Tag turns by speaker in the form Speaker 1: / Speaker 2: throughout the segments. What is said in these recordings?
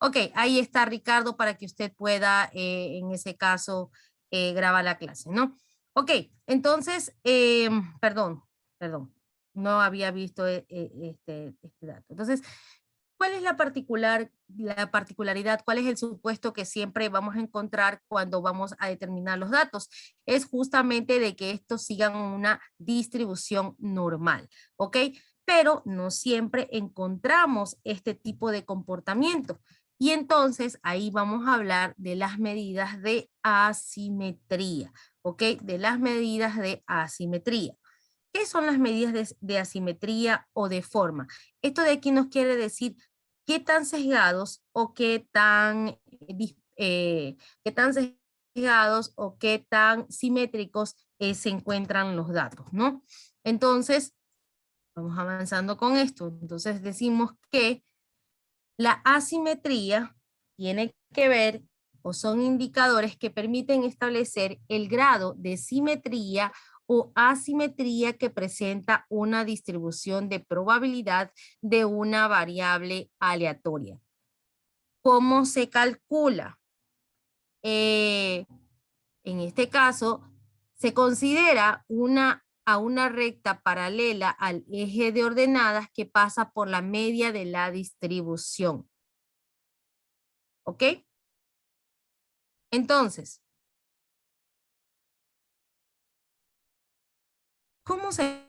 Speaker 1: Ok, ahí está Ricardo para que usted pueda, en ese caso, grabar la clase, ¿no? Ok, entonces, perdón, no había visto este dato. Entonces, ¿cuál es la particularidad? ¿Cuál es el supuesto que siempre vamos a encontrar cuando vamos a determinar los datos? Es justamente de que estos sigan una distribución normal, ¿ok? Pero no siempre encontramos este tipo de comportamiento. Y entonces ahí vamos a hablar de las medidas de asimetría, ¿ok? De las medidas de asimetría. ¿Qué son las medidas de asimetría o de forma? Esto de aquí nos quiere decir qué tan sesgados o qué tan sesgados o qué tan simétricos se encuentran los datos, ¿no? Entonces, vamos avanzando con esto. Entonces decimos que la asimetría tiene que ver o son indicadores que permiten establecer el grado de simetría o asimetría que presenta una distribución de probabilidad de una variable aleatoria. ¿Cómo se calcula? En este caso, se considera a una recta paralela al eje de ordenadas que pasa por la media de la distribución. ¿Ok? Entonces, ¿cómo se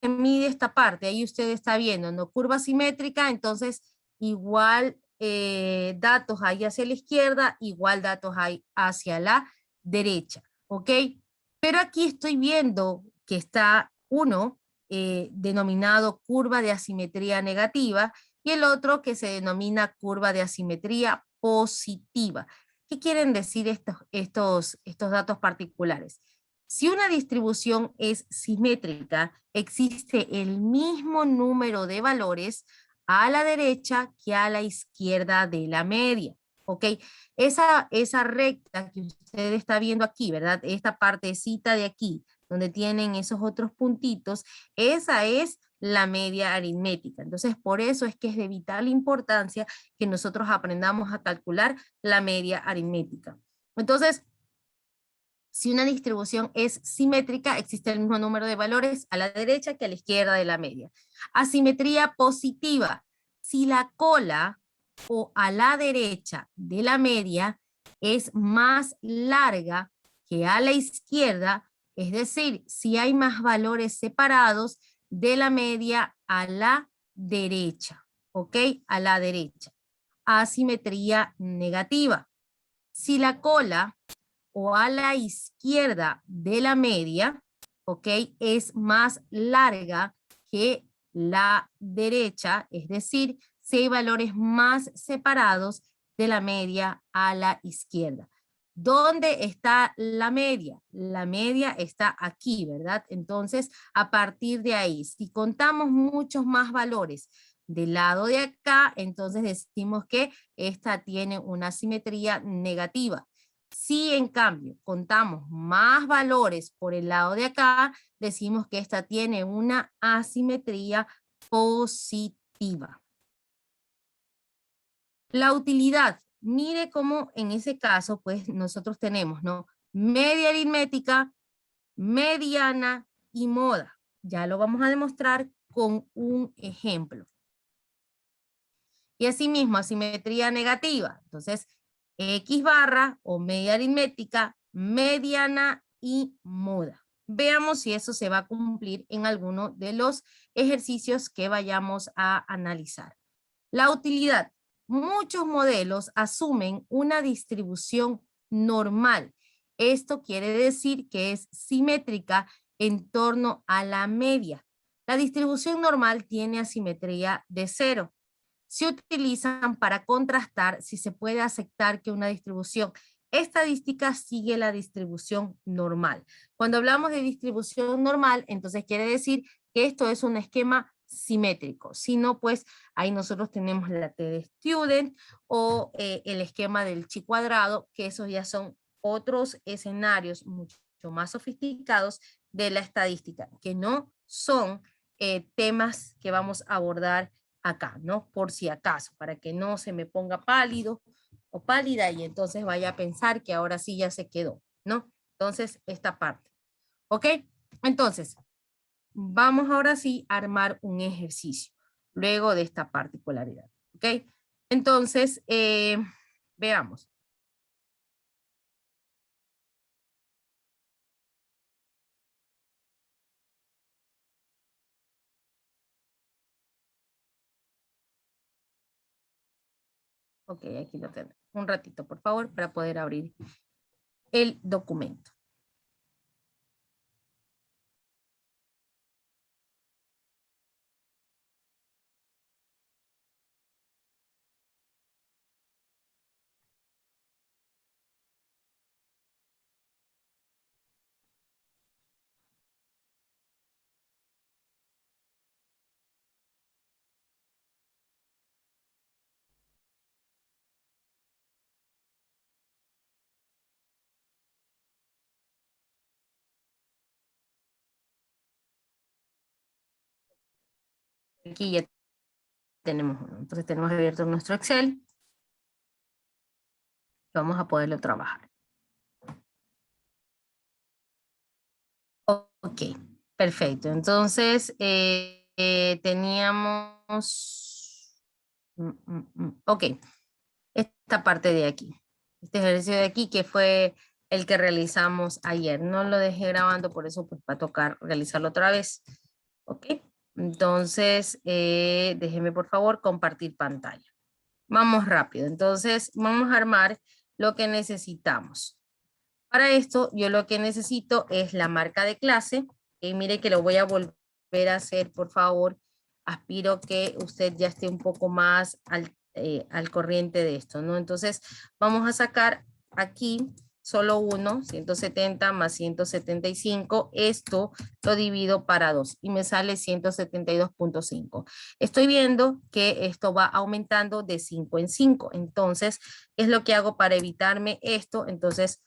Speaker 1: mide esta parte? Ahí usted está viendo, ¿no? Curva simétrica, entonces igual datos hay hacia la izquierda, igual datos hay hacia la derecha, ¿ok? Pero aquí estoy viendo que está uno denominado curva de asimetría negativa y el otro que se denomina curva de asimetría positiva. ¿Qué quieren decir estos datos particulares? Si una distribución es simétrica, existe el mismo número de valores a la derecha que a la izquierda de la media. ¿Ok? Esa recta que usted está viendo aquí, ¿verdad? Esta partecita de aquí, donde tienen esos otros puntitos, esa es la media aritmética. Entonces, por eso es que es de vital importancia que nosotros aprendamos a calcular la media aritmética. Entonces, si una distribución es simétrica, existe el mismo número de valores a la derecha que a la izquierda de la media. Asimetría positiva. Si la cola o a la derecha de la media es más larga que a la izquierda, es decir, si hay más valores separados de la media a la derecha, ¿ok? A la derecha. Asimetría negativa. Si la cola o a la izquierda de la media, ¿ok? Es más larga que la derecha, es decir, si hay valores más separados de la media a la izquierda. ¿Dónde está la media? La media está aquí, ¿verdad? Entonces, a partir de ahí, si contamos muchos más valores del lado de acá, entonces decimos que esta tiene una simetría negativa. Si en cambio contamos más valores por el lado de acá, decimos que esta tiene una asimetría positiva. La utilidad, mire cómo en ese caso, pues nosotros tenemos, ¿no? Media aritmética, mediana y moda. Ya lo vamos a demostrar con un ejemplo. Y asimismo, asimetría negativa. Entonces, X barra o media aritmética, mediana y moda. Veamos si eso se va a cumplir en alguno de los ejercicios que vayamos a analizar. La utilidad. Muchos modelos asumen una distribución normal. Esto quiere decir que es simétrica en torno a la media. La distribución normal tiene asimetría de 0. Se utilizan para contrastar si se puede aceptar que una distribución estadística sigue la distribución normal. Cuando hablamos de distribución normal, entonces quiere decir que esto es un esquema simétrico. Si no, pues ahí nosotros tenemos la T de student o el esquema del chi cuadrado, que esos ya son otros escenarios mucho más sofisticados de la estadística, que no son temas que vamos a abordar acá, ¿no? Por si acaso, para que no se me ponga pálido o pálida y entonces vaya a pensar que ahora sí ya se quedó, ¿no? Entonces, esta parte. ¿Ok? Entonces, vamos ahora sí a armar un ejercicio luego de esta particularidad. ¿Ok? Entonces, veamos. Ok, aquí lo tengo. Un ratito, por favor, para poder abrir el documento. Aquí ya tenemos uno. Entonces tenemos abierto nuestro Excel. Vamos a poderlo trabajar. Ok, perfecto. Entonces, teníamos... Ok, esta parte de aquí. Este ejercicio de aquí que fue el que realizamos ayer. No lo dejé grabando, por eso pues va a tocar realizarlo otra vez. Ok, entonces déjeme por favor compartir pantalla. Vamos rápido. Entonces vamos a armar lo que necesitamos. Para esto, yo lo que necesito es la marca de clase. Y mire que lo voy a volver a hacer, por favor. Aspiro que usted ya esté un poco más al corriente de esto, ¿no? Entonces, vamos a sacar aquí solo uno, 170 más 175. Esto lo divido para 2 y me sale 172.5. Estoy viendo que esto va aumentando de 5 en 5. Entonces, es lo que hago para evitarme esto. Entonces,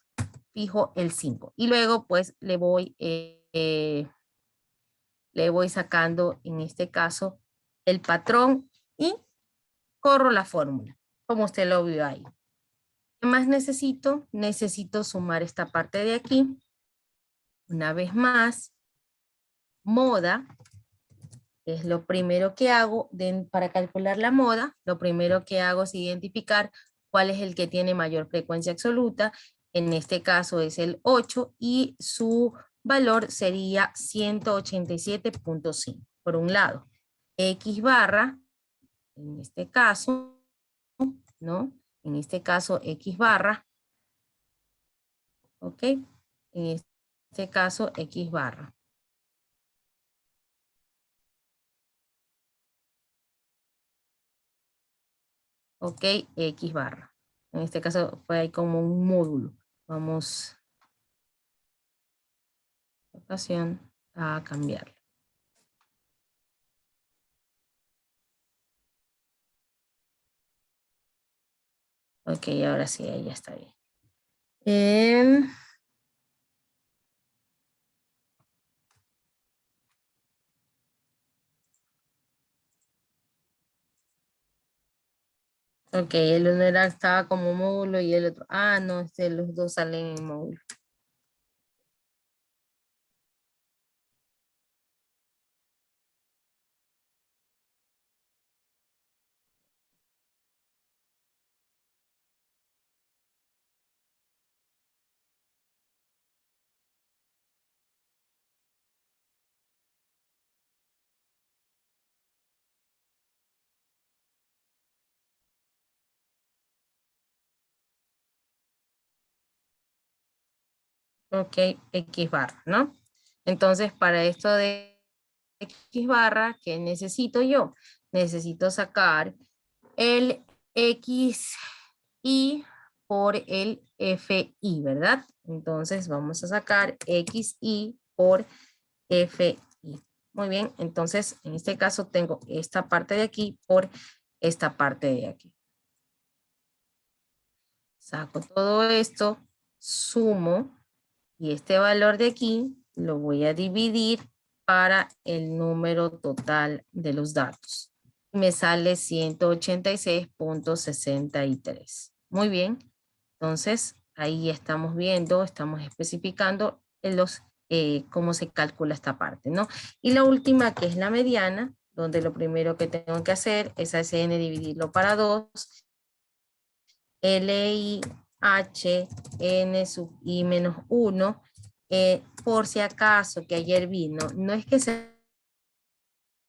Speaker 1: fijo el 5 y luego pues le voy sacando en este caso el patrón y corro la fórmula como usted lo vio ahí. ¿Qué más necesito? Necesito sumar esta parte de aquí. Una vez más, moda es lo primero que hago para calcular la moda. Lo primero que hago es identificar cuál es el que tiene mayor frecuencia absoluta. En este caso es el 8 y su valor sería 187.5. Por un lado, X barra, en este caso, ¿no? En este caso, X barra, ¿ok? En este caso, X barra. Ok, X barra. En este caso fue ahí como un módulo. Vamos ocasión a cambiarlo. Ok, ahora sí, ahí ya está bien. Ok, el uno estaba como módulo y el otro. Ah, no, los dos salen en módulo. Ok, X barra, ¿no? Entonces, para esto de X barra, ¿qué necesito yo? Necesito sacar el XI por el FI, ¿verdad? Entonces, vamos a sacar XI por FI. Muy bien, entonces, en este caso tengo esta parte de aquí por esta parte de aquí. Saco todo esto, sumo. Y este valor de aquí lo voy a dividir para el número total de los datos. me sale 186.63. Muy bien. Entonces, ahí estamos viendo, estamos especificando cómo se calcula esta parte, ¿no? Y la última, que es la mediana, donde lo primero que tengo que hacer es a ese n dividirlo para 2, LIH, n sub i menos 1, por si acaso que ayer vino, no es que se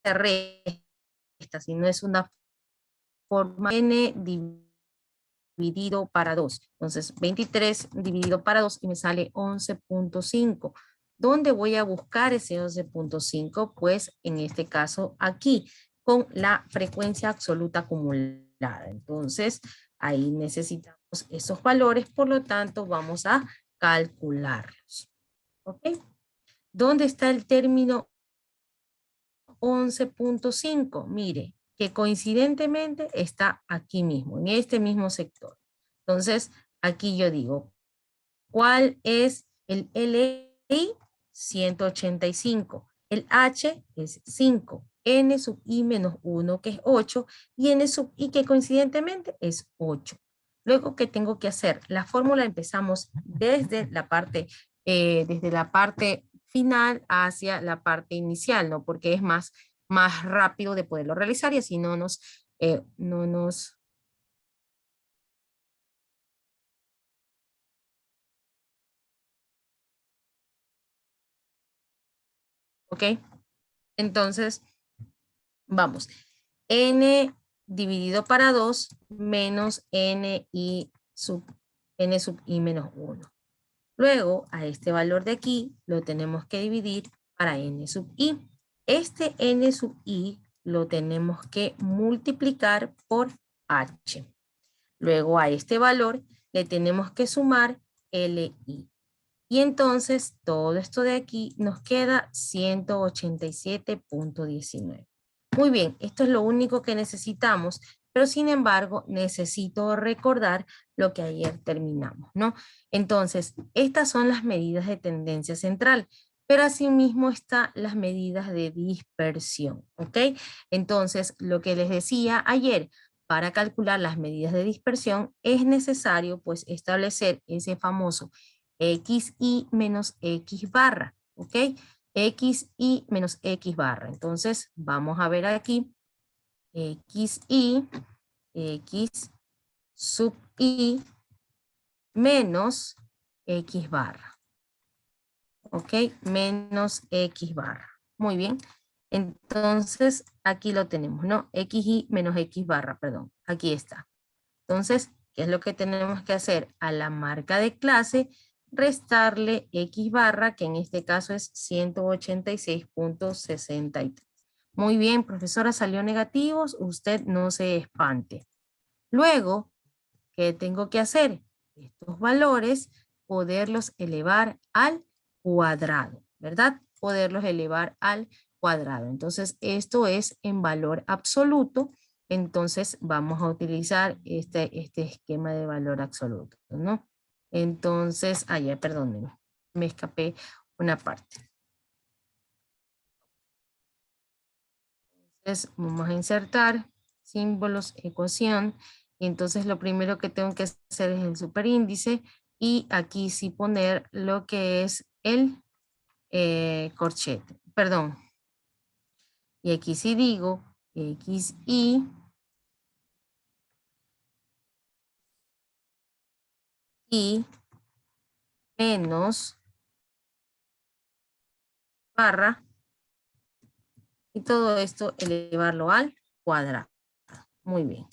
Speaker 1: resta, sino es una forma n dividido para 2. Entonces, 23 dividido para 2 y me sale 11.5. ¿Dónde voy a buscar ese 11.5? Pues en este caso aquí, con la frecuencia absoluta acumulada. Entonces, ahí necesitamos esos valores, por lo tanto, vamos a calcularlos. ¿Ok? ¿Dónde está el término 11.5? Mire, que coincidentemente está aquí mismo, en este mismo sector. Entonces, aquí yo digo, ¿cuál es el LI? 185. El H es 5. N sub I menos 1, que es 8. Y N sub I, que coincidentemente es 8. Luego, ¿qué tengo que hacer? La fórmula empezamos desde la parte final hacia la parte inicial, ¿no? Porque es más rápido de poderlo realizar y así no nos. ¿Ok? Entonces, vamos. N dividido para 2 menos n sub i menos 1. Luego, a este valor de aquí lo tenemos que dividir para n sub i. Este n sub i lo tenemos que multiplicar por h. Luego, a este valor le tenemos que sumar li. Y entonces, todo esto de aquí nos queda 187.19. Muy bien, esto es lo único que necesitamos, pero sin embargo, necesito recordar lo que ayer terminamos, ¿no? Entonces, estas son las medidas de tendencia central, pero asimismo están las medidas de dispersión, ¿ok? Entonces, lo que les decía ayer, para calcular las medidas de dispersión es necesario pues establecer ese famoso xi menos x barra, ¿ok? Xi menos x barra. Entonces, vamos a ver aquí, xi, x sub i menos x barra, ¿ok? Menos x barra. Muy bien. Entonces, aquí lo tenemos, ¿no? Xi menos x barra, perdón. Aquí está. Entonces, ¿qué es lo que tenemos que hacer? A la marca de clase, restarle x barra, que en este caso es 186.63. Muy bien, profesora, salió negativos, usted no se espante. Luego, ¿qué tengo que hacer? Estos valores, poderlos elevar al cuadrado, ¿verdad? Poderlos elevar al cuadrado. Entonces, esto es en valor absoluto. Entonces, vamos a utilizar este esquema de valor absoluto, ¿no? Entonces, ya, perdónenme, me escapé una parte. Entonces, vamos a insertar símbolos, ecuación. Y entonces, lo primero que tengo que hacer es el superíndice. Y aquí sí poner lo que es el corchete. Perdón. Y aquí sí digo xi y menos barra. Y todo esto elevarlo al cuadrado. Muy bien.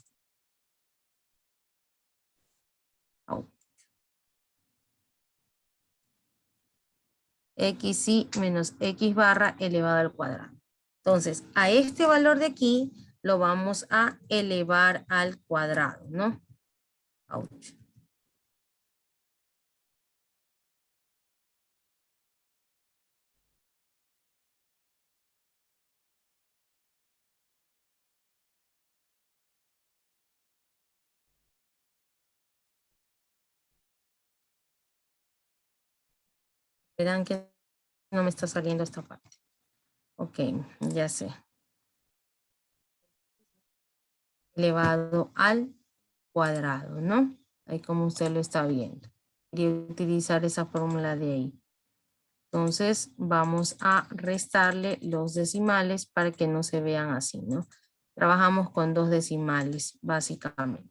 Speaker 1: xi menos x barra elevado al cuadrado. Entonces, a este valor de aquí lo vamos a elevar al cuadrado, ¿no? Ouch. Verán que no me está saliendo esta parte. Ok, ya sé. elevado al cuadrado, ¿no? Ahí como usted lo está viendo. Quería utilizar esa fórmula de ahí. Entonces vamos a restarle los decimales para que no se vean así, ¿no? Trabajamos con 2 decimales, básicamente.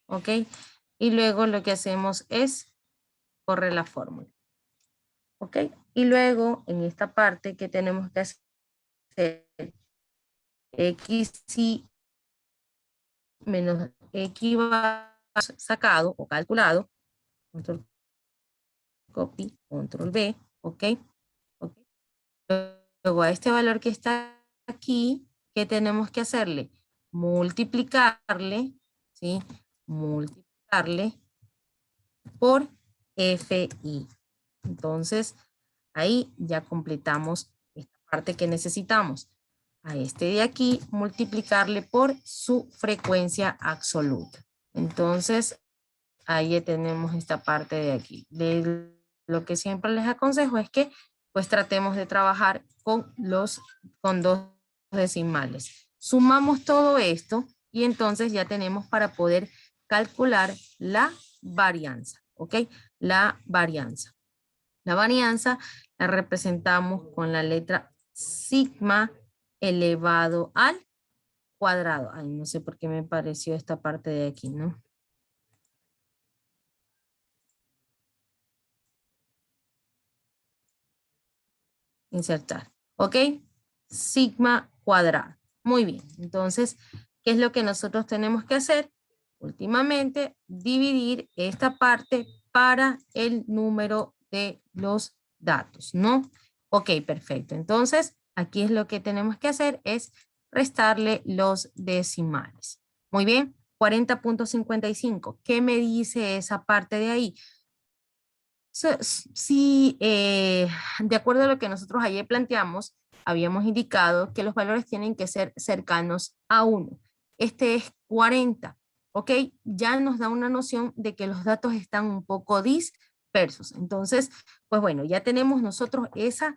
Speaker 1: ¿Ok? Y luego lo que hacemos es correr la fórmula. ¿Ok? Y luego en esta parte que tenemos que hacer x y menos x sacado o calculado, control copy, control V, ¿ok? ¿Ok? Luego a este valor que está aquí, ¿qué tenemos que hacerle? Multiplicarle, ¿sí? Multiplicarle por FI. Entonces, ahí ya completamos esta parte que necesitamos. A este de aquí, multiplicarle por su frecuencia absoluta. Entonces, ahí ya tenemos esta parte de aquí. Lo que siempre les aconsejo es que pues tratemos de trabajar con 2 decimales. Sumamos todo esto y entonces ya tenemos para poder calcular la varianza, ¿ok? La varianza. La varianza la representamos con la letra sigma elevado al cuadrado. Ay, no sé por qué me pareció esta parte de aquí, ¿no? Insertar, ¿ok? Sigma cuadrado. Muy bien, entonces, ¿qué es lo que nosotros tenemos que hacer? Últimamente, dividir esta parte para el número de los datos, ¿no? Ok, perfecto. Entonces, aquí es lo que tenemos que hacer, es restarle los decimales. Muy bien, 40.55. ¿Qué me dice esa parte de ahí? Sí, de acuerdo a lo que nosotros ayer planteamos, habíamos indicado que los valores tienen que ser cercanos a 1. Este es 40, ¿ok? Ya nos da una noción de que los datos están un poco dispersos. Entonces, pues bueno, ya tenemos nosotros esa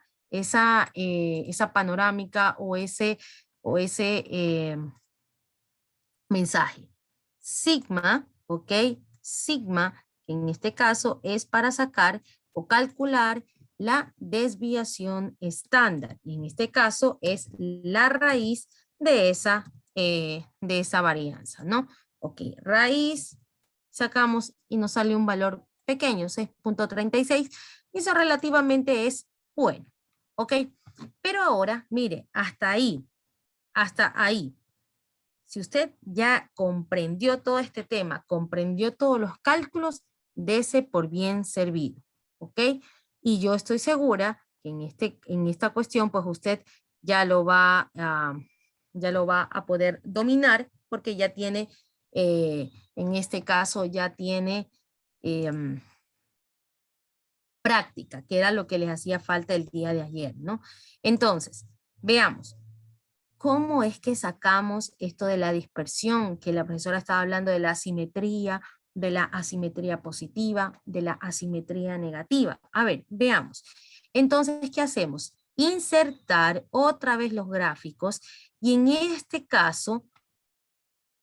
Speaker 1: panorámica o ese mensaje. Sigma, ¿ok? Sigma, que en este caso es para sacar o calcular la desviación estándar. Y en este caso es la raíz de esa varianza, ¿no? Ok, raíz, sacamos y nos sale un valor pequeño, 6.36, y eso relativamente es bueno, ¿ok? Pero ahora, mire, hasta ahí. Si usted ya comprendió todo este tema, comprendió todos los cálculos, dese por bien servido, ¿ok? Y yo estoy segura que en esta cuestión, pues usted ya ya lo va a poder dominar porque ya tiene, en este caso, ya tiene práctica, que era lo que les hacía falta el día de ayer, ¿no? Entonces, veamos. ¿Cómo es que sacamos esto de la dispersión? Que la profesora estaba hablando de la asimetría, de la asimetría positiva, de la asimetría negativa. A ver, veamos. Entonces, ¿qué hacemos? Insertar otra vez los gráficos y en este caso,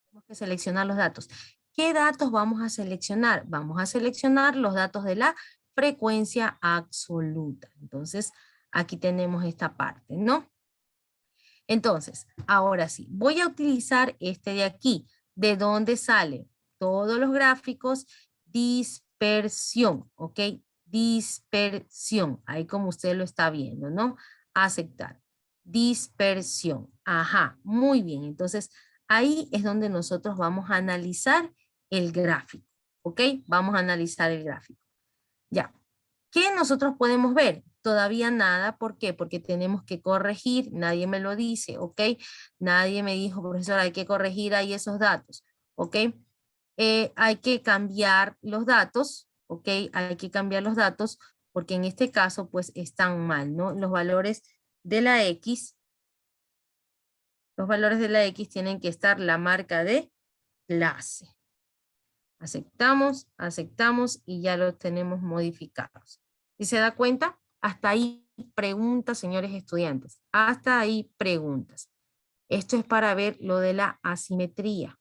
Speaker 1: tenemos que seleccionar los datos. ¿Qué datos vamos a seleccionar? Vamos a seleccionar los datos de la frecuencia absoluta. Entonces, aquí tenemos esta parte, ¿no? Entonces, ahora sí, voy a utilizar este de aquí. ¿De dónde sale? Todos los gráficos, dispersión, ¿ok? Dispersión, ahí como usted lo está viendo, ¿no? Aceptar. Dispersión, ajá, muy bien. Entonces, ahí es donde nosotros vamos a analizar el gráfico, ¿ok? Vamos a analizar el gráfico. Ya, ¿qué nosotros podemos ver? Todavía nada, ¿por qué? Porque tenemos que corregir, nadie me lo dice, ¿ok? Nadie me dijo, profesora, hay que corregir ahí esos datos, ¿ok? Hay que cambiar los datos, ¿ok? Hay que cambiar los datos porque en este caso pues están mal, ¿no? Los valores de la X, tienen que estar la marca de clase. Aceptamos, aceptamos y ya los tenemos modificados. ¿Y se da cuenta? Hasta ahí preguntas, señores estudiantes. Hasta ahí preguntas. Esto es para ver lo de la asimetría.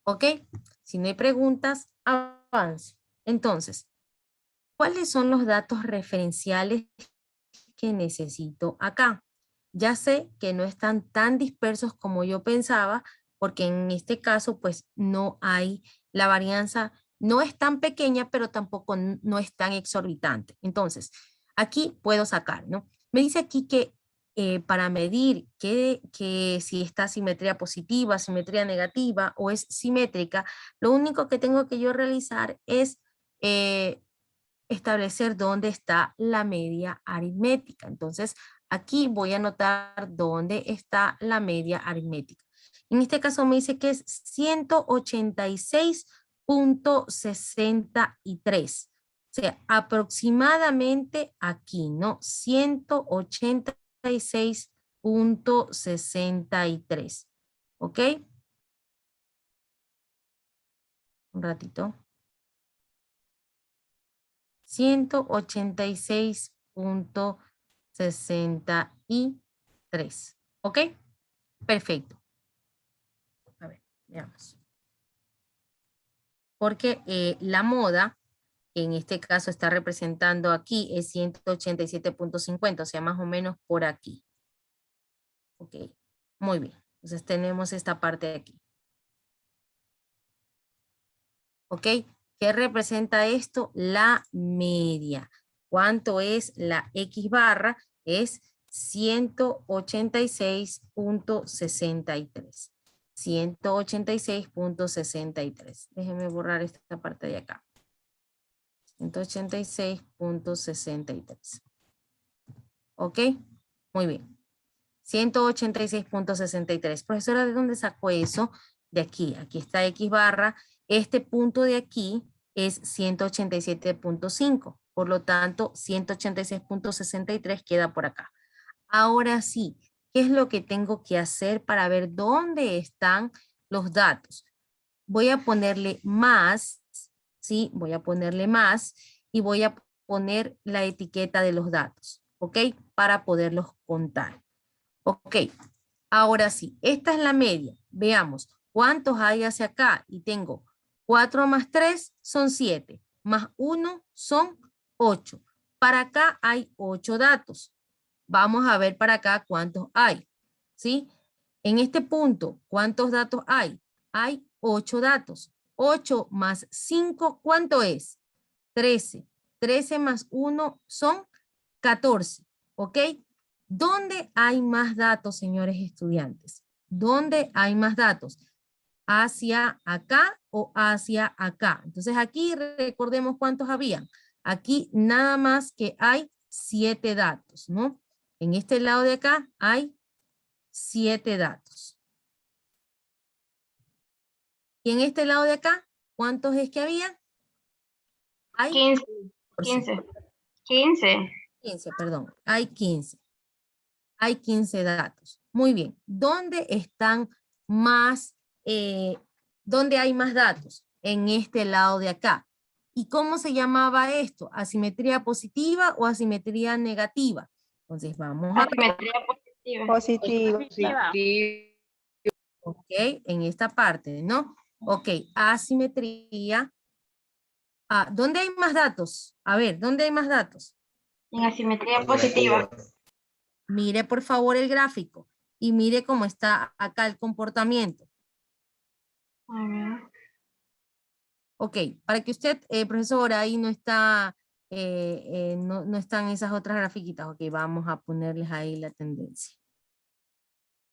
Speaker 1: ¿Ok? Si no hay preguntas, avance. Entonces, ¿cuáles son los datos referenciales que necesito acá? Ya sé que no están tan dispersos como yo pensaba, porque en este caso, pues, no hay, la varianza no es tan pequeña, pero tampoco no es tan exorbitante. Entonces, aquí puedo sacar, ¿no? Me dice aquí que para medir que si está simetría positiva, simetría negativa o es simétrica, lo único que tengo que yo realizar es establecer dónde está la media aritmética. Entonces, aquí voy a anotar dónde está la media aritmética. En este caso me dice que es 186.63. O sea, aproximadamente aquí, ¿no? 186.63. ¿Ok? Un ratito. 186.63. ¿Ok? Perfecto. A ver, veamos. Porque la moda, que en este caso está representando aquí, es 187.50, o sea, más o menos por aquí. Ok, muy bien. Entonces tenemos esta parte de aquí. ¿Ok? ¿Qué representa esto? La media. ¿Cuánto es la X barra? Es 186.63. 186.63. Déjenme borrar esta parte de acá. 186.63. ¿Ok? Muy bien. 186.63. Profesora, ¿de dónde sacó eso? De aquí. Aquí está X barra. Este punto de aquí es 187.5. Por lo tanto, 186.63 queda por acá. Ahora sí, ¿qué es lo que tengo que hacer para ver dónde están los datos? Voy a ponerle más, ¿sí? Voy a ponerle más y voy a poner la etiqueta de los datos, ¿ok? Para poderlos contar. Ok, ahora sí, esta es la media. Veamos, ¿cuántos hay hacia acá? Y tengo 4 más 3 son 7, más 1 son 8. Para acá hay 8 datos. Vamos a ver para acá cuántos hay, ¿sí? En este punto, ¿cuántos datos hay? Hay 8 datos. 8 más 5, ¿cuánto es? 13. 13 más 1 son 14, ¿ok? ¿Dónde hay más datos, señores estudiantes? ¿Dónde hay más datos? ¿Hacia acá o hacia acá? Entonces aquí recordemos cuántos habían. Aquí nada más que hay 7 datos, ¿no? En este lado de acá hay 7 datos. Y en este lado de acá, ¿cuántos es que había? Hay
Speaker 2: 15, 15, 15.
Speaker 1: 15, perdón. Hay 15. Hay 15 datos. Muy bien. ¿Dónde están más, dónde hay más datos? En este lado de acá. ¿Y cómo se llamaba esto? ¿Asimetría positiva o asimetría negativa? Entonces vamos a
Speaker 2: Asimetría positiva.
Speaker 3: Positiva.
Speaker 1: ok, en esta parte, ¿no? Ok, asimetría. Ah, ¿dónde hay más datos? A ver, ¿dónde hay más datos?
Speaker 2: En asimetría positiva.
Speaker 1: Mire por favor el gráfico y mire cómo está acá el comportamiento.
Speaker 2: A ver.
Speaker 1: Ok, para que usted, profesor, ahí no está, no están esas otras grafiquitas. Ok, vamos a ponerles ahí la tendencia.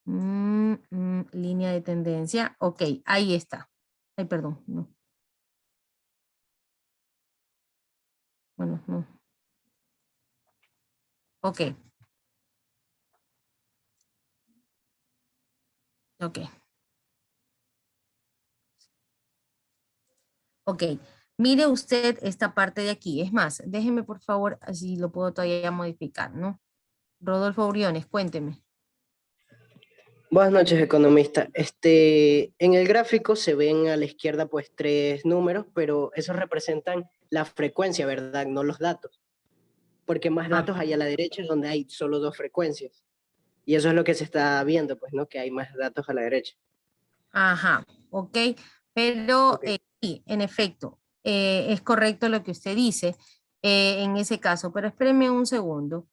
Speaker 1: Línea de tendencia. Ok, ahí está. Ay, perdón, no. Bueno, no. Ok. Ok. Ok. Mire usted esta parte de aquí. Es más, déjeme por favor, así lo puedo todavía modificar, ¿no? Rodolfo Briones, cuénteme.
Speaker 3: Buenas noches, economista. En el gráfico se ven a la izquierda pues 3 números, pero esos representan la frecuencia, ¿verdad? No los datos. porque más datos hay a la derecha donde hay solo 2 frecuencias. Y eso es lo que se está viendo, pues, ¿no? Que hay más datos a la derecha.
Speaker 1: Ajá, ok, pero
Speaker 3: Ok.
Speaker 1: sí, en efecto, es correcto lo que usted dice en ese caso, pero espéreme un segundo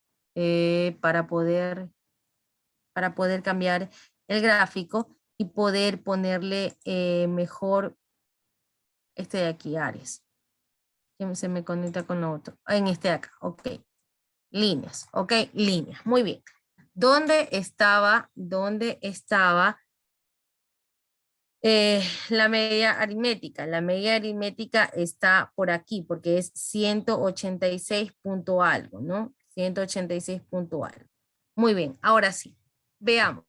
Speaker 1: para poder cambiar el gráfico y poder ponerle mejor este de aquí, Ares, que se me conecta con lo otro, en este de acá, ok, líneas, ok, líneas, muy bien. ¿Dónde estaba la media aritmética? La media aritmética está por aquí porque es 186 punto algo, ¿no? 186 punto algo. Muy bien, ahora sí, veamos.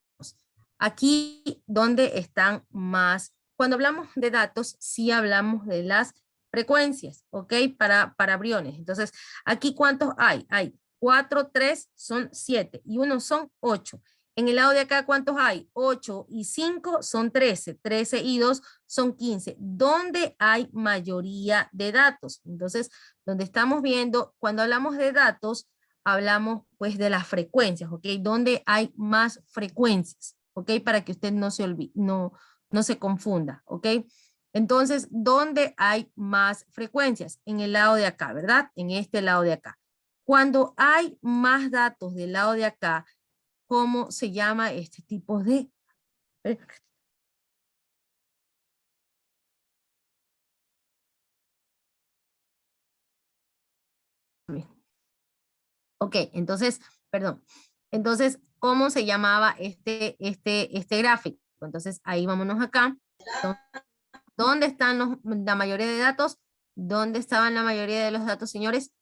Speaker 1: Aquí donde están más, cuando hablamos de datos, sí hablamos de las frecuencias, ¿ok? Para briones. Entonces, aquí ¿cuántos hay? Hay 4, 3 son 7 y 1 son 8. En el lado de acá, ¿cuántos hay? 8 y 5 son 13. 13 y 2 son 15. ¿Dónde hay mayoría de datos? Entonces, donde estamos viendo, cuando hablamos de datos, hablamos pues de las frecuencias, ¿ok? ¿Dónde hay más frecuencias? ¿Ok? Para que usted no se olvide, no se confunda, ¿ok? Entonces, ¿dónde hay más frecuencias? En el lado de acá, ¿verdad? En este lado de acá. Cuando hay más datos del lado de acá, ¿cómo se llama este tipo de? Ok, entonces, perdón. Entonces, ¿cómo se llamaba este gráfico? Entonces, ahí vámonos acá. ¿Dónde están la mayoría de datos? ¿Dónde estaban la mayoría de los datos, señores?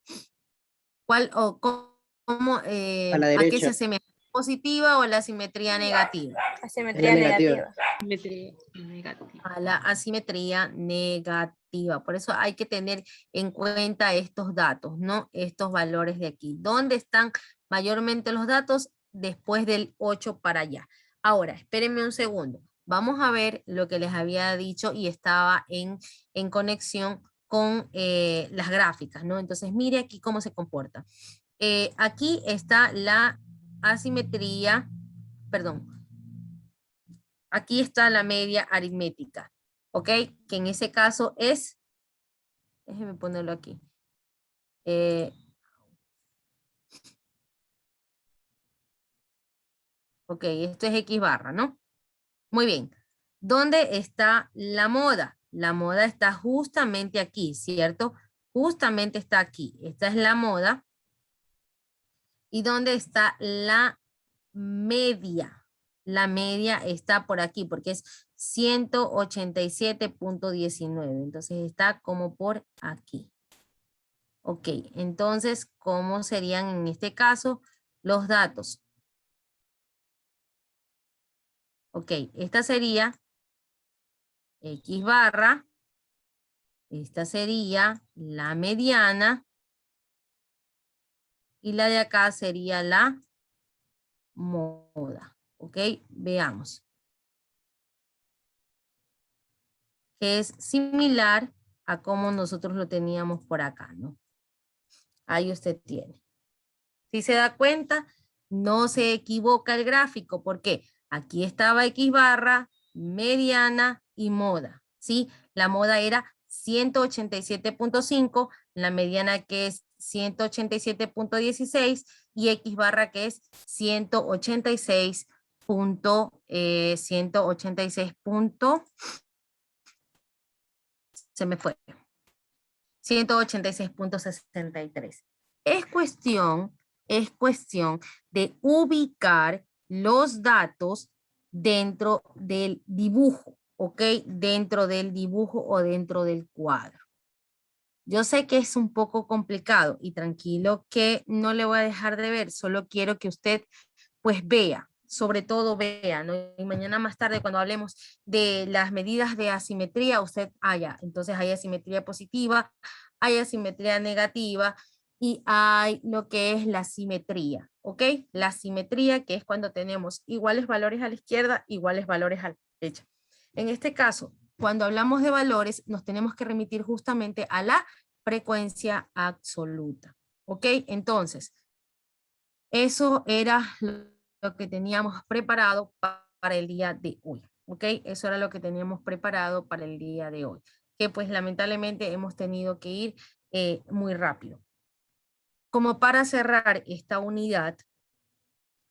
Speaker 1: ¿Cuál o cómo,
Speaker 3: A la
Speaker 1: a qué se
Speaker 3: derecha,
Speaker 1: asemeja? ¿Positiva o la simetría negativa?
Speaker 2: Asimetría
Speaker 3: es la negativa.
Speaker 2: negativa.
Speaker 1: A la asimetría negativa. Por eso hay que tener en cuenta estos datos, ¿no? Estos valores de aquí. ¿Dónde están mayormente los datos? Después del 8 para allá. Ahora, espérenme un segundo. Vamos a ver lo que les había dicho y estaba en conexión con las gráficas, ¿no? Entonces, mire aquí cómo se comporta. Aquí está la asimetría, perdón, aquí está la media aritmética, ¿ok? Que en ese caso es, déjeme ponerlo aquí. Ok, esto es X barra, ¿no? Muy bien. ¿Dónde está la moda? La moda está justamente aquí, ¿cierto? Justamente está aquí. Esta es la moda. ¿Y dónde está la media? La media está por aquí porque es 187.19. Entonces está como por aquí. Ok, entonces, ¿cómo serían en este caso los datos? Ok, esta sería X barra. Esta sería la mediana. Y la de acá sería la moda. Ok, veamos. Que es similar a como nosotros lo teníamos por acá, ¿no? Ahí usted tiene. Si se da cuenta, no se equivoca el gráfico, porque aquí estaba X barra, mediana y moda, ¿sí? La moda era 187.5, la mediana que es 187.16 y X barra que es 186. 186 se me fue. 186.63. Es cuestión de ubicar los datos dentro del dibujo, ¿ok? Dentro del dibujo o dentro del cuadro. Yo sé que es un poco complicado y tranquilo que no le voy a dejar de ver, solo quiero que usted pues vea, sobre todo vea, ¿no? Y mañana más tarde cuando hablemos de las medidas de asimetría, usted haya, entonces hay asimetría positiva, hay asimetría negativa y hay lo que es la simetría, ¿ok? La simetría que es cuando tenemos iguales valores a la izquierda, iguales valores a la derecha. En este caso, cuando hablamos de valores, nos tenemos que remitir justamente a la frecuencia absoluta, ¿Ok? Entonces, eso era lo que teníamos preparado para el día de hoy. ¿Ok? Eso era lo que teníamos preparado para el día de hoy. Que pues lamentablemente hemos tenido que ir muy rápido. Como para cerrar esta unidad,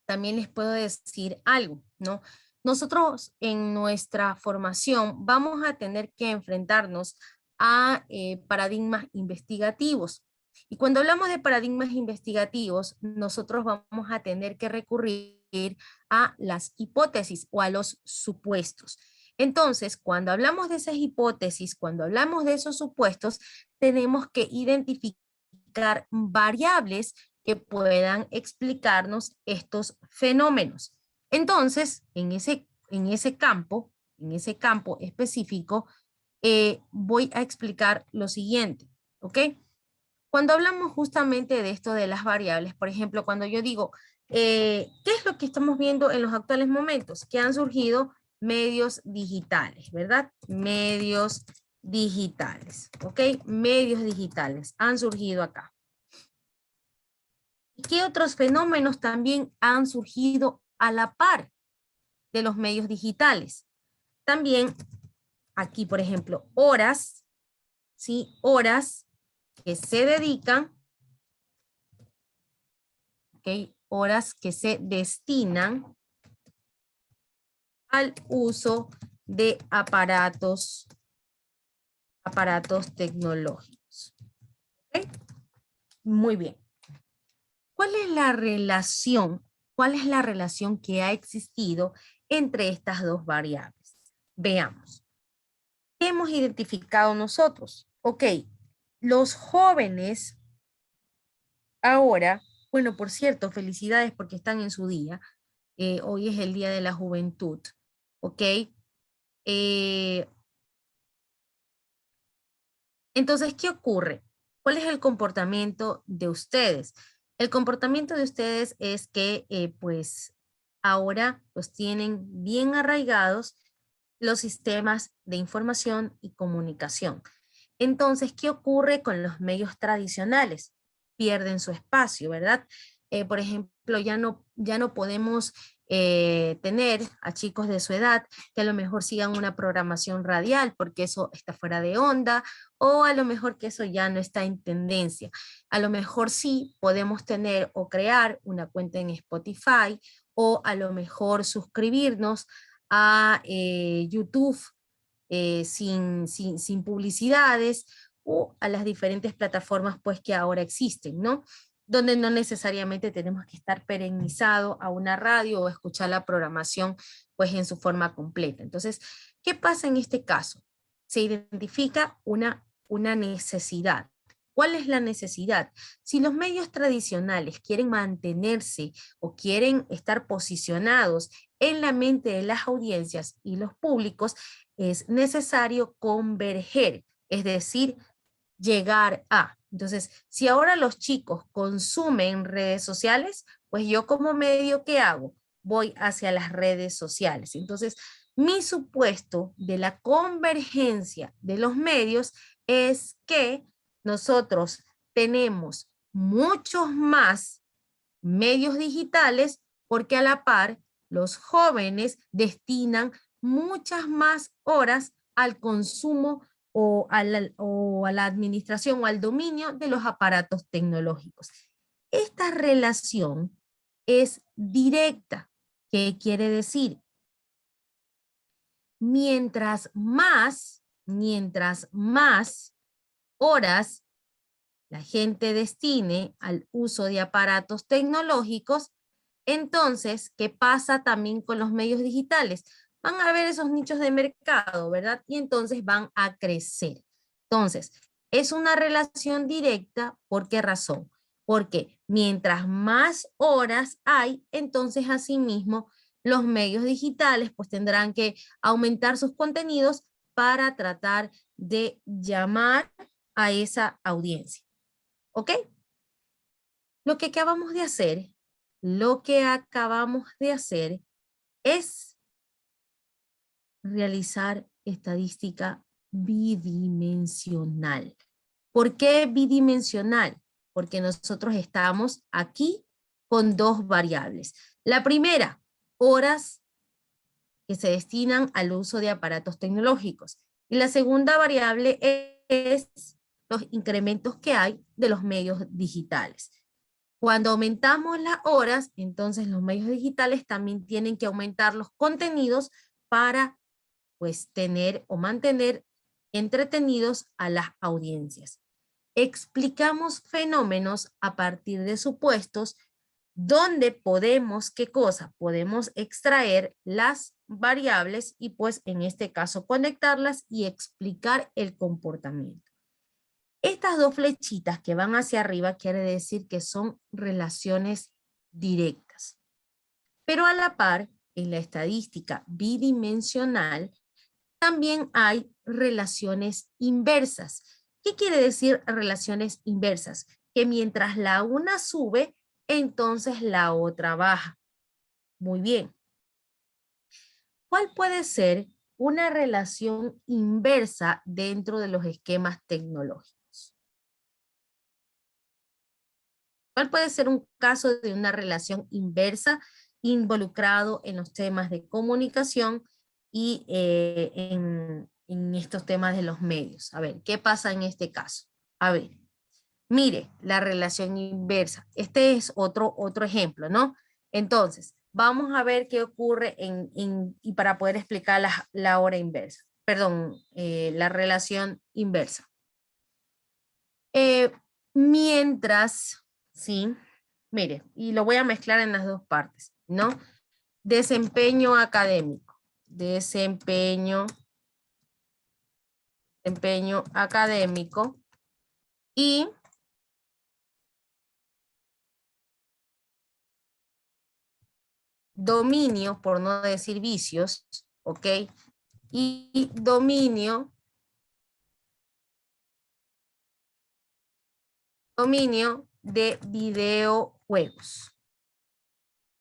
Speaker 1: también les puedo decir algo, ¿no? Nosotros en nuestra formación vamos a tener que enfrentarnos a paradigmas investigativos. Y cuando hablamos de paradigmas investigativos, nosotros vamos a tener que recurrir a las hipótesis o a los supuestos. Entonces, cuando hablamos de esas hipótesis, cuando hablamos de esos supuestos, tenemos que identificar variables que puedan explicarnos estos fenómenos. Entonces, en ese campo específico, voy a explicar lo siguiente, ¿ok? Cuando hablamos justamente de esto de las variables, por ejemplo, cuando yo digo, ¿qué es lo que estamos viendo en los actuales momentos? Que han surgido medios digitales, ¿verdad? Medios digitales, ¿ok? Medios digitales han surgido acá. ¿Qué otros fenómenos también han surgido a la par de los medios digitales? También aquí, por ejemplo, horas, ¿sí? Horas que se dedican, ¿ok? Horas que se destinan al uso de aparatos tecnológicos. ¿Ok? Muy bien. ¿Cuál es la relación? ¿Cuál es la relación que ha existido entre estas dos variables? Veamos. ¿Qué hemos identificado nosotros? Ok, los jóvenes ahora, bueno, por cierto, felicidades porque están en su día. Hoy es el Día de la Juventud. Ok. Entonces, ¿qué ocurre? ¿Cuál es el comportamiento de ustedes? El comportamiento de ustedes es que, pues, ahora los tienen bien arraigados los sistemas de información y comunicación. Entonces, ¿qué ocurre con los medios tradicionales? Pierden su espacio, ¿verdad? Por ejemplo, ya no podemos tener a chicos de su edad que a lo mejor sigan una programación radial porque eso está fuera de onda, o a lo mejor que eso ya no está en tendencia. A lo mejor sí podemos tener o crear una cuenta en Spotify, o a lo mejor suscribirnos a YouTube sin publicidades, o a las diferentes plataformas pues que ahora existen, ¿no? Donde no necesariamente tenemos que estar perennizado a una radio o escuchar la programación pues en su forma completa. Entonces, ¿qué pasa en este caso? Se identifica una necesidad. ¿Cuál es la necesidad? Si los medios tradicionales quieren mantenerse o quieren estar posicionados en la mente de las audiencias y los públicos, es necesario converger, es decir, llegar a. Entonces, si ahora los chicos consumen redes sociales, pues yo como medio, ¿qué hago? Voy hacia las redes sociales. Entonces, mi supuesto de la convergencia de los medios es que nosotros tenemos muchos más medios digitales porque a la par los jóvenes destinan muchas más horas al consumo o a la administración o al dominio de los aparatos tecnológicos. Esta relación es directa. ¿Qué quiere decir? Mientras más horas la gente destine al uso de aparatos tecnológicos, entonces, ¿qué pasa también con los medios digitales? Van a haber esos nichos de mercado, ¿verdad? Y entonces van a crecer. Entonces, es una relación directa. ¿Por qué razón? Porque mientras más horas hay, entonces asimismo los medios digitales pues tendrán que aumentar sus contenidos para tratar de llamar a esa audiencia. ¿Ok? Lo que acabamos de hacer es realizar estadística bidimensional. ¿Por qué bidimensional? porque nosotros estamos aquí con dos variables. La primera, horas que se destinan al uso de aparatos tecnológicos. Y la segunda variable es los incrementos que hay de los medios digitales. Cuando aumentamos las horas, entonces los medios digitales también tienen que aumentar los contenidos para pues tener o mantener entretenidos a las audiencias. Explicamos fenómenos a partir de supuestos donde podemos, ¿qué cosa? Podemos extraer las variables y pues en este caso conectarlas y explicar el comportamiento. Estas dos flechitas que van hacia arriba quiere decir que son relaciones directas. Pero a la par, en la estadística bidimensional, también hay relaciones inversas. ¿Qué quiere decir relaciones inversas? Que mientras la una sube, entonces la otra baja. Muy bien. ¿Cuál puede ser una relación inversa dentro de los esquemas tecnológicos? ¿Cuál puede ser un caso de una relación inversa involucrado en los temas de comunicación y en estos temas de los medios? A ver, ¿qué pasa en este caso? A ver, mire, la relación inversa. Este es otro ejemplo, ¿no? Entonces, vamos a ver qué ocurre y para poder explicar la hora inversa. Perdón, la relación inversa. Mientras, sí, mire, y lo voy a mezclar en las dos partes, ¿no? Desempeño académico. Desempeño académico y dominio, por no decir vicios, ¿ok? Y dominio de videojuegos.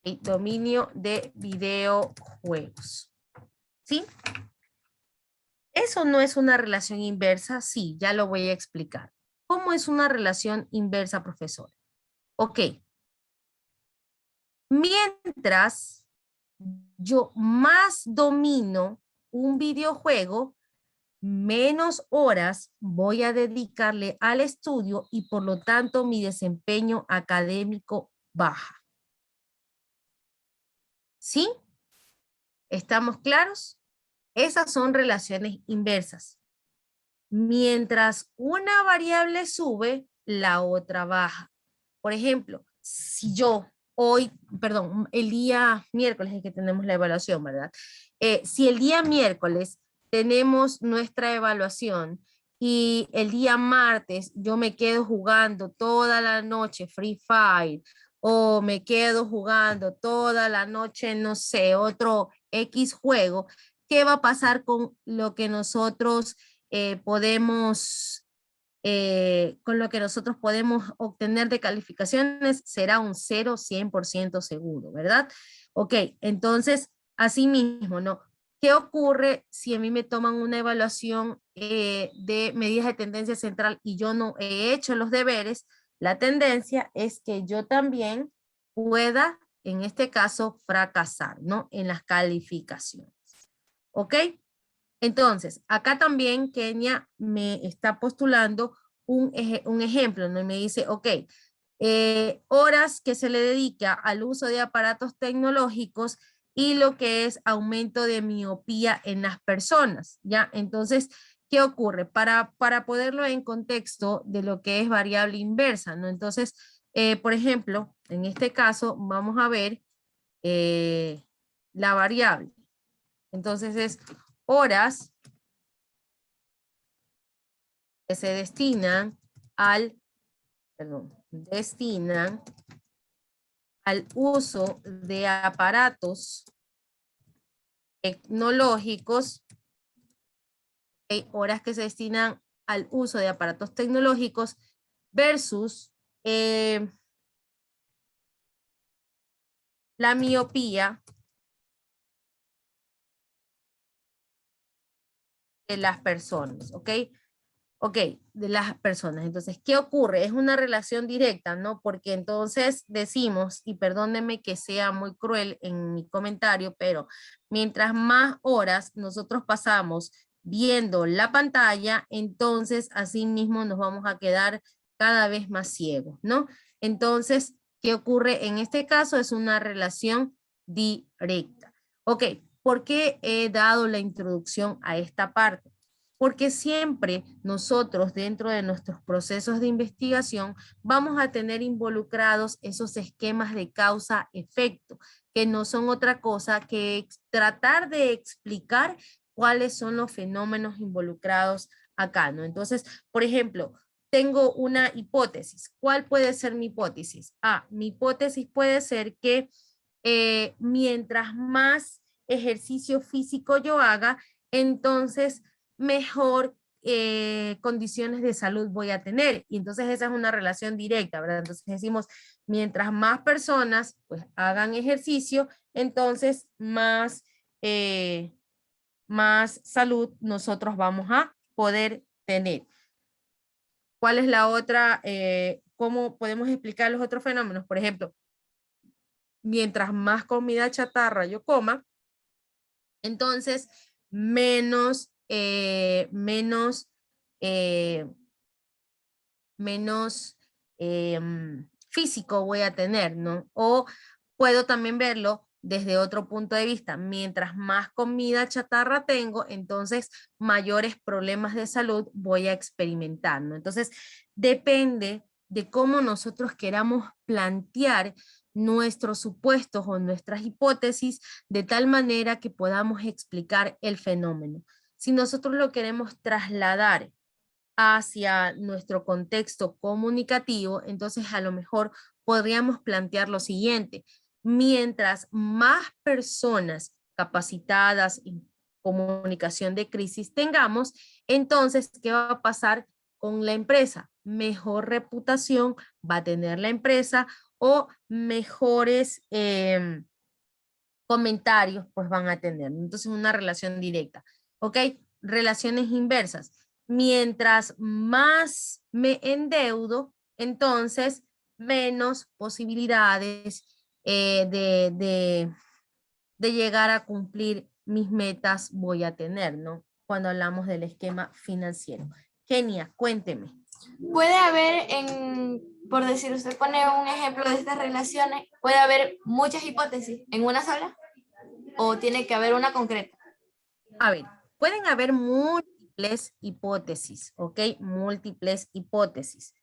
Speaker 1: ¿Okay? Dominio de videojuegos. ¿Sí? ¿Eso no es una relación inversa? Sí, ya lo voy a explicar. ¿Cómo es una relación inversa, profesor? Ok. Mientras yo más domino un videojuego, menos horas voy a dedicarle al estudio y por lo tanto mi desempeño académico baja. ¿Sí? ¿Estamos claros? Esas son relaciones inversas. Mientras una variable sube, la otra baja. Por ejemplo, si yo hoy, perdón, el día miércoles es que tenemos la evaluación, ¿verdad? Si el día miércoles tenemos nuestra evaluación y el día martes yo me quedo jugando toda la noche Free Fire o me quedo jugando toda la noche, no sé, otro X juego, ¿qué va a pasar con lo que nosotros con lo que nosotros podemos obtener de calificaciones? Será un 0, 100% seguro, ¿verdad? Ok, entonces, así mismo, ¿no? ¿Qué ocurre si a mí me toman una evaluación de medidas de tendencia central y yo no he hecho los deberes? La tendencia es que yo también pueda, en este caso, fracasar, ¿no? En las calificaciones. ¿Ok? Entonces, acá también Kenia me está postulando un ejemplo, ¿no? Y me dice, ok, horas que se le dedica al uso de aparatos tecnológicos y lo que es aumento de miopía en las personas, ¿ya? Entonces, ¿qué ocurre? Para ponerlo en contexto de lo que es variable inversa, ¿no? Entonces, por ejemplo, en este caso, vamos a ver la variable. Entonces es horas que se destinan al uso de aparatos tecnológicos, horas que se destinan al uso de aparatos tecnológicos versus la miopía de las personas, ¿ok? Ok, de las personas. Entonces, ¿qué ocurre? Es una relación directa, ¿no? Porque entonces decimos, y perdónenme que sea muy cruel en mi comentario, pero mientras más horas nosotros pasamos viendo la pantalla, entonces así mismo nos vamos a quedar cada vez más ciegos, ¿no? Entonces, ¿qué ocurre en este caso? Es una relación directa. Ok, ¿por qué he dado la introducción a esta parte? Porque siempre nosotros dentro de nuestros procesos de investigación vamos a tener involucrados esos esquemas de causa-efecto, que no son otra cosa que tratar de explicar cuáles son los fenómenos involucrados acá, ¿no? Entonces, por ejemplo, tengo una hipótesis. ¿Cuál puede ser mi hipótesis? Mi hipótesis puede ser que mientras más ejercicio físico yo haga, entonces mejor condiciones de salud voy a tener. Y entonces esa es una relación directa, ¿verdad? Entonces decimos, mientras más personas pues hagan ejercicio, entonces más salud nosotros vamos a poder tener. ¿Cuál es la otra? ¿Cómo podemos explicar los otros fenómenos? Por ejemplo, mientras más comida chatarra yo coma, entonces menos físico voy a tener, ¿no? O puedo también verlo desde otro punto de vista. Mientras más comida chatarra tengo, entonces mayores problemas de salud voy a experimentar, ¿no? Entonces, depende de cómo nosotros queramos plantear nuestros supuestos o nuestras hipótesis de tal manera que podamos explicar el fenómeno. Si nosotros lo queremos trasladar hacia nuestro contexto comunicativo, entonces a lo mejor podríamos plantear lo siguiente: mientras más personas capacitadas en comunicación de crisis tengamos, entonces, ¿qué va a pasar con la empresa? Mejor reputación va a tener la empresa o mejores comentarios pues van a tener. Entonces, una relación directa. ¿Ok? Relaciones inversas. Mientras más me endeudo, entonces menos posibilidades de llegar a cumplir mis metas voy a tener, ¿no? Cuando hablamos del esquema financiero. Kenia, cuénteme.
Speaker 4: Puede haber, por decir, usted pone un ejemplo de estas relaciones, puede haber muchas hipótesis en una sola o tiene que haber una concreta.
Speaker 1: A ver, pueden haber múltiples hipótesis, ¿ok? Múltiples hipótesis.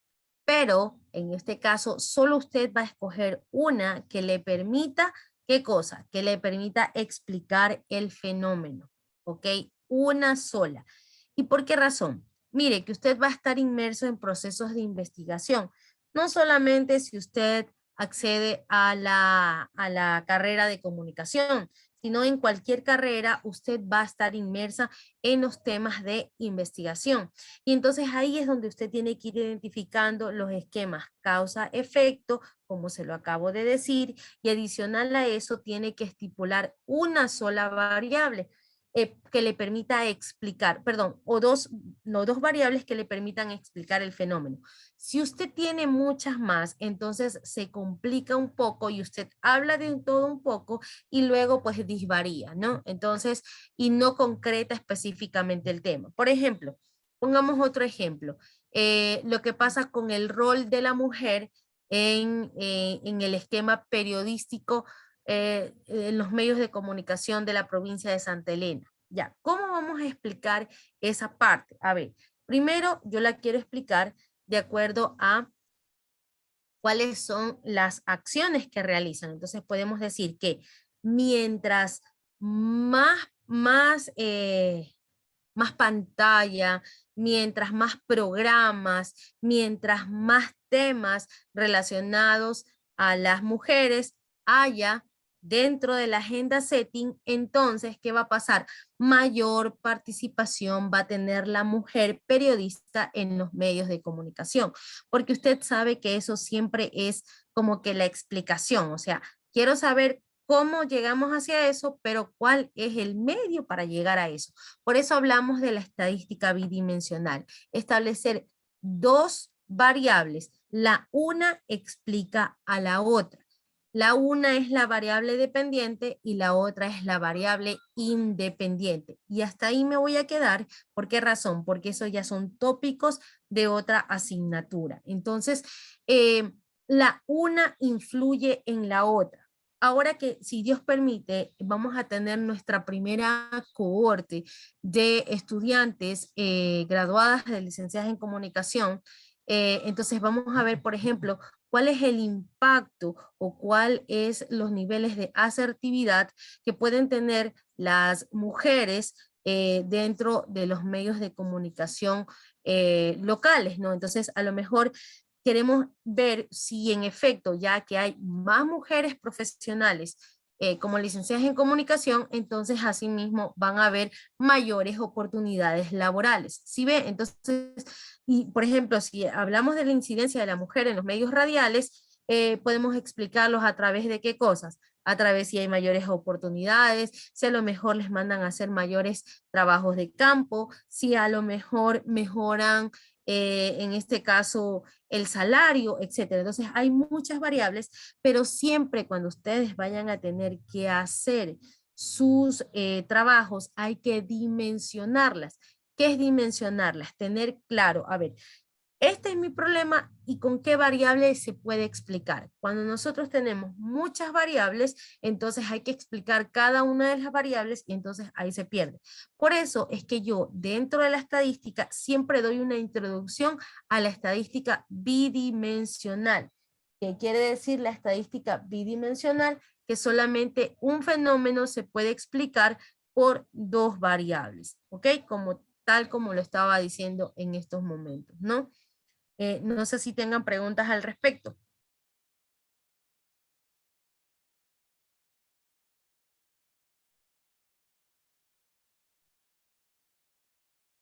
Speaker 1: Pero en este caso, solo usted va a escoger una que le permita, ¿qué cosa? Que le permita explicar el fenómeno, ¿ok? Una sola. ¿Y por qué razón? Mire, que usted va a estar inmerso en procesos de investigación. No solamente si usted accede a la carrera de comunicación, sino en cualquier carrera usted va a estar inmersa en los temas de investigación. Y entonces ahí es donde usted tiene que ir identificando los esquemas causa-efecto, como se lo acabo de decir, y adicional a eso tiene que estipular una sola variable que le permita explicar, perdón, o dos variables que le permitan explicar el fenómeno. Si usted tiene muchas más, entonces se complica un poco y usted habla de todo un poco y luego pues disvaría, ¿no? Entonces, y no concreta específicamente el tema. Por ejemplo, pongamos otro ejemplo, lo que pasa con el rol de la mujer en el esquema periodístico en los medios de comunicación de la provincia de Santa Elena. Ya, ¿cómo vamos a explicar esa parte? A ver, primero yo la quiero explicar de acuerdo a cuáles son las acciones que realizan. Entonces podemos decir que mientras más pantalla, mientras más programas, mientras más temas relacionados a las mujeres haya dentro de la agenda setting, entonces, ¿qué va a pasar? Mayor participación va a tener la mujer periodista en los medios de comunicación, porque usted sabe que eso siempre es como que la explicación, o sea, quiero saber cómo llegamos hacia eso, pero cuál es el medio para llegar a eso. Por eso hablamos de la estadística bidimensional. Establecer dos variables. La una explica a la otra. La una es la variable dependiente y la otra es la variable independiente. Y hasta ahí me voy a quedar. ¿Por qué razón? Porque eso ya son tópicos de otra asignatura. Entonces, la una influye en la otra. Ahora que, si Dios permite, vamos a tener nuestra primera cohorte de estudiantes graduadas de licenciadas en comunicación. Entonces vamos a ver, por ejemplo, cuál es el impacto o cuál es los niveles de asertividad que pueden tener las mujeres dentro de los medios de comunicación locales, ¿no? Entonces, a lo mejor queremos ver si en efecto, ya que hay más mujeres profesionales como licenciadas en comunicación, entonces asimismo van a haber mayores oportunidades laborales. ¿Sí ve? Entonces, y por ejemplo, si hablamos de la incidencia de la mujer en los medios radiales, podemos explicarlos a través de qué cosas, a través si hay mayores oportunidades, si a lo mejor les mandan a hacer mayores trabajos de campo, si a lo mejor mejoran en este caso el salario, etcétera. Entonces hay muchas variables, pero siempre cuando ustedes vayan a tener que hacer sus trabajos hay que dimensionarlas. ¿Qué es dimensionarlas? Tener claro, a ver, este es mi problema y con qué variable se puede explicar. Cuando nosotros tenemos muchas variables, entonces hay que explicar cada una de las variables y entonces ahí se pierde. Por eso es que yo dentro de la estadística siempre doy una introducción a la estadística bidimensional. ¿Qué quiere decir la estadística bidimensional? Que solamente un fenómeno se puede explicar por dos variables, ¿ok? Tal como lo estaba diciendo en estos momentos, ¿no? No sé si tengan preguntas al respecto.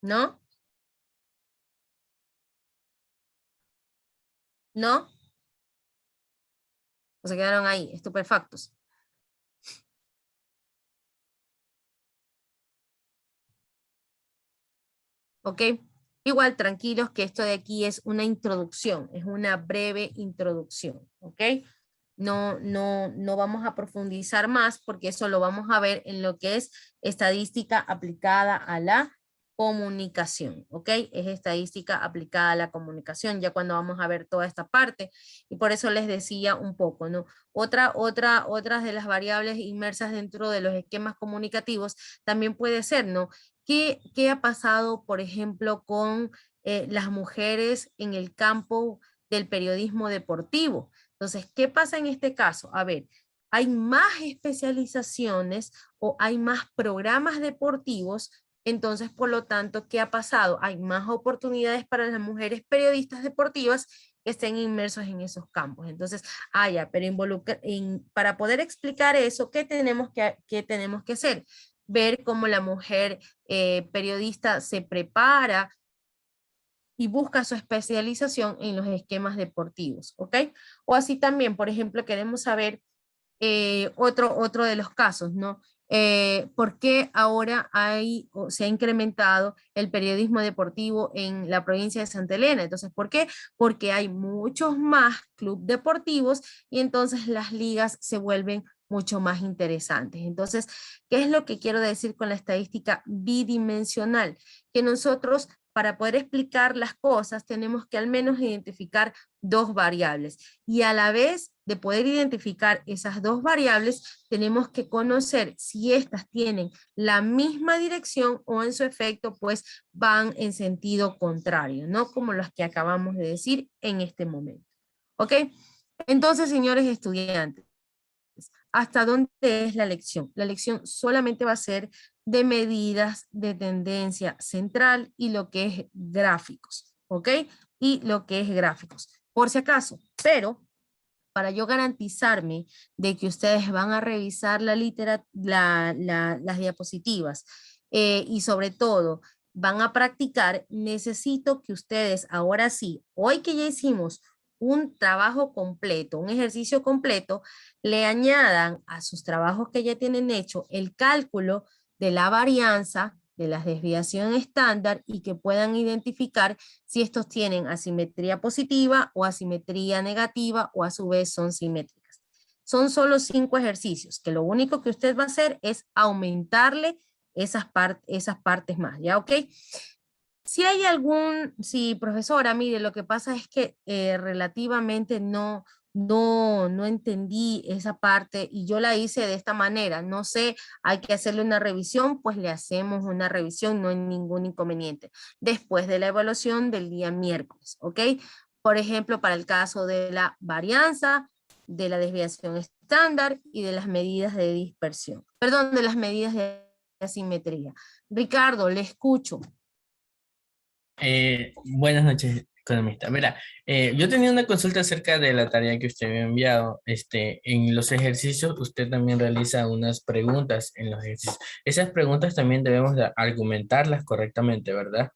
Speaker 1: ¿No? ¿No? ¿O se quedaron ahí, estupefactos? ¿Ok? Igual, tranquilos que esto de aquí es una introducción, es una breve introducción, ¿ok? No vamos a profundizar más porque eso lo vamos a ver en lo que es estadística aplicada a la comunicación, ¿ok? Es estadística aplicada a la comunicación, ya cuando vamos a ver toda esta parte, y por eso les decía un poco, ¿no? Otras de las variables inmersas dentro de los esquemas comunicativos también puede ser, ¿no? ¿Qué ha pasado, por ejemplo, con las mujeres en el campo del periodismo deportivo? Entonces, ¿qué pasa en este caso? A ver, hay más especializaciones o hay más programas deportivos, entonces, por lo tanto, ¿qué ha pasado? Hay más oportunidades para las mujeres periodistas deportivas que estén inmersos en esos campos. Entonces, ya, pero para poder explicar eso, ¿qué tenemos que hacer? Ver cómo la mujer periodista se prepara y busca su especialización en los esquemas deportivos, ¿ok? O así también, por ejemplo, queremos saber otro de los casos, ¿no? ¿Por qué ahora se ha incrementado el periodismo deportivo en la provincia de Santa Elena? Entonces, ¿por qué? Porque hay muchos más clubes deportivos y entonces las ligas se vuelven mucho más interesantes. Entonces, ¿qué es lo que quiero decir con la estadística bidimensional? Que nosotros, para poder explicar las cosas, tenemos que al menos identificar dos variables. Y a la vez de poder identificar esas dos variables, tenemos que conocer si éstas tienen la misma dirección o en su efecto, pues van en sentido contrario, ¿no? Como las que acabamos de decir en este momento. ¿Ok? Entonces, señores estudiantes, ¿hasta dónde es la lección? La lección solamente va a ser de medidas de tendencia central y lo que es gráficos, ¿ok? Y lo que es gráficos, por si acaso, pero para yo garantizarme de que ustedes van a revisar las diapositivas y sobre todo van a practicar, necesito que ustedes ahora sí, hoy que ya hicimos un trabajo completo, un ejercicio completo, le añadan a sus trabajos que ya tienen hecho el cálculo de la varianza, de la desviación estándar y que puedan identificar si estos tienen asimetría positiva o asimetría negativa o a su vez son simétricas. Son solo 5 ejercicios que lo único que usted va a hacer es aumentarle esas partes más, ¿ya? ¿Ok? Si hay sí, profesora, mire, lo que pasa es que relativamente no entendí esa parte y yo la hice de esta manera. No sé, hay que hacerle una revisión, pues le hacemos una revisión, no hay ningún inconveniente. Después de la evaluación del día miércoles, ¿ok? Por ejemplo, para el caso de la varianza, de la desviación estándar y de las medidas de dispersión. Perdón, de las medidas de asimetría. Ricardo, le escucho.
Speaker 5: Buenas noches, economista. Mira, yo tenía una consulta acerca de la tarea que usted me ha enviado. En los ejercicios, usted también realiza unas preguntas en los ejercicios. Esas preguntas también debemos de argumentarlas correctamente, ¿verdad?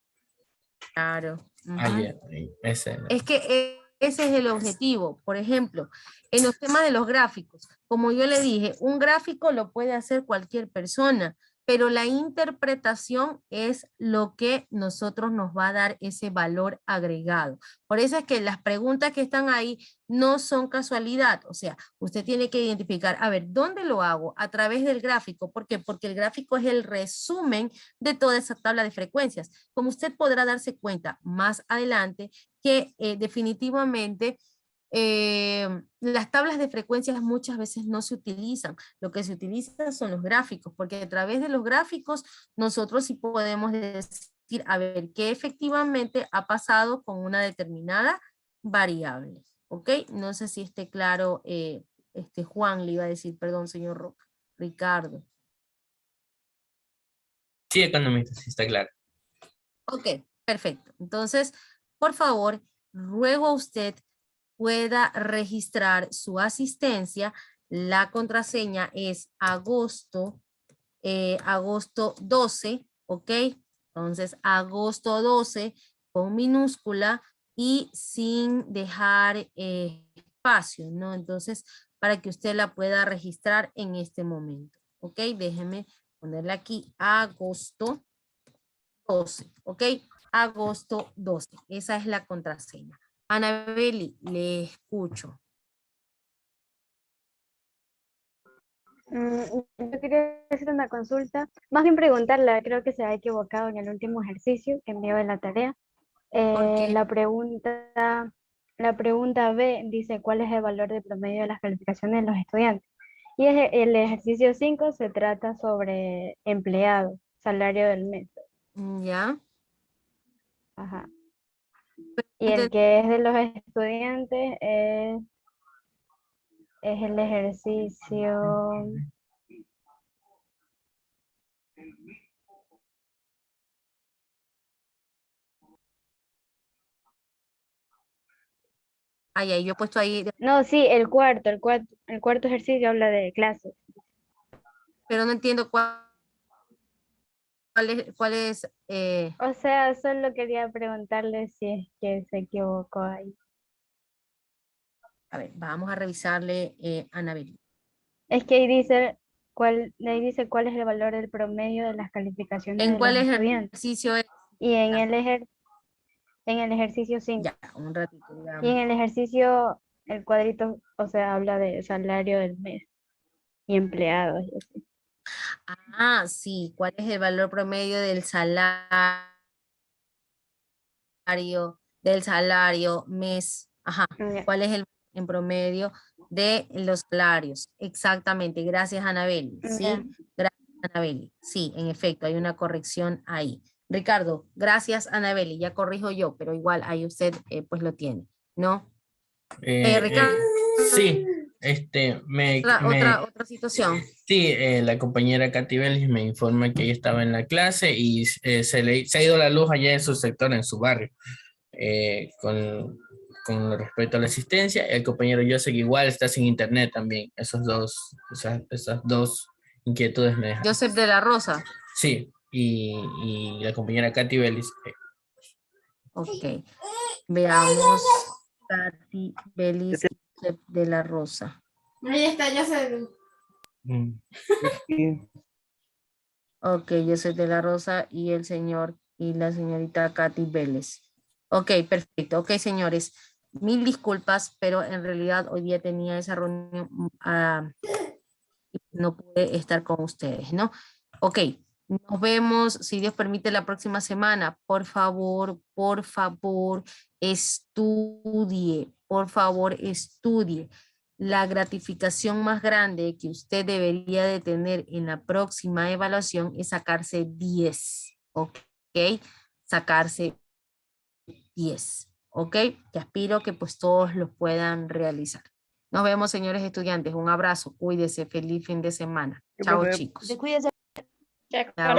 Speaker 1: Claro.
Speaker 5: Ah,
Speaker 1: Ujú.
Speaker 5: ya, ese.
Speaker 1: Es que ese es el objetivo. Por ejemplo, en los temas de los gráficos, como yo le dije, un gráfico lo puede hacer cualquier persona, pero la interpretación es lo que nosotros nos va a dar ese valor agregado. Por eso es que las preguntas que están ahí no son casualidad. O sea, usted tiene que identificar, a ver, ¿dónde lo hago? A través del gráfico. ¿Por qué? Porque el gráfico es el resumen de toda esa tabla de frecuencias. Como usted podrá darse cuenta más adelante, que definitivamente las tablas de frecuencias muchas veces no se utilizan. Lo que se utiliza son los gráficos, porque a través de los gráficos nosotros sí podemos decir, a ver, qué efectivamente ha pasado con una determinada variable. ¿Ok? No sé si esté claro, Juan le iba a decir, perdón, señor Ricardo.
Speaker 5: Sí, economista, sí está claro.
Speaker 1: Ok, perfecto. Entonces, por favor, ruego a usted pueda registrar su asistencia. La contraseña es agosto 12, ¿ok? Entonces, agosto 12 con minúscula y sin dejar espacio, ¿no? Entonces, para que usted la pueda registrar en este momento, ¿ok? Déjeme ponerle aquí agosto 12, ¿ok? Agosto 12. Esa es la contraseña. Anabeli, le escucho.
Speaker 2: Yo quería hacer una consulta, más bien preguntarla, creo que se ha equivocado en el último ejercicio que envió en la tarea.
Speaker 1: Porque
Speaker 2: La pregunta B dice cuál es el valor de promedio de las calificaciones de los estudiantes. Y el ejercicio 5 se trata sobre empleado, salario del mes.
Speaker 1: ya.
Speaker 2: Ajá. Y el que es de los estudiantes es el ejercicio.
Speaker 1: Ay, ay, yo he puesto ahí,
Speaker 2: No, sí, el cuarto ejercicio habla de clases.
Speaker 1: pero no entiendo cuál es
Speaker 2: O sea, solo quería preguntarle si es que se equivocó ahí.
Speaker 1: a ver, vamos a revisarle Anabeli.
Speaker 2: Es que ahí dice cuál es el valor del promedio de las calificaciones
Speaker 1: ¿En
Speaker 2: de los
Speaker 1: cuál
Speaker 2: estudiantes.
Speaker 1: ejercicio es?
Speaker 2: Y en el ejercicio 5.
Speaker 1: Ya, un ratito,
Speaker 2: Y en
Speaker 1: digamos.
Speaker 2: el ejercicio, el cuadrito, o sea, habla de salario del mes y empleados y así.
Speaker 1: Ah, sí, ¿cuál es el valor promedio del salario mes? Ajá,
Speaker 2: Ya.
Speaker 1: ¿cuál es el en promedio de los salarios? Exactamente, gracias Anabeli,
Speaker 2: Ya.
Speaker 1: ¿sí? Gracias Anabeli, sí, en efecto, hay una corrección ahí. Ricardo, gracias Anabeli, ya corrijo yo, pero igual ahí usted pues lo tiene, ¿no? Ricardo,
Speaker 5: Sí,
Speaker 1: otra situación.
Speaker 5: sí, la compañera Katy Vélez me informa que ella estaba en la clase y se ha ido la luz allá en su sector, en su barrio, con respecto a la asistencia. El compañero Joseph igual está sin internet también. Esas dos inquietudes me dejan.
Speaker 1: Joseph de la Rosa.
Speaker 5: Sí, y la compañera Katy Vélez.
Speaker 1: Ok, veamos. Katy, Belis y Joseph de la Rosa.
Speaker 4: Ahí está, ya sé.
Speaker 5: Mm.
Speaker 1: Ok, Joseph de la Rosa y el señor y la señorita Katy Vélez. Ok, perfecto. Ok, señores, mil disculpas, pero en realidad hoy día tenía esa reunión, y no pude estar con ustedes, ¿no? Ok, nos vemos, si Dios permite, la próxima semana. Por favor, estudie. Por favor, estudie. La gratificación más grande que usted debería de tener en la próxima evaluación es sacarse 10, ¿ok? Sacarse 10, ¿ok? Que aspiro que pues todos lo puedan realizar. Nos vemos, señores estudiantes. Un abrazo. Cuídese. Feliz fin de semana. Chao, chicos.
Speaker 2: Cuídese.
Speaker 1: Chao.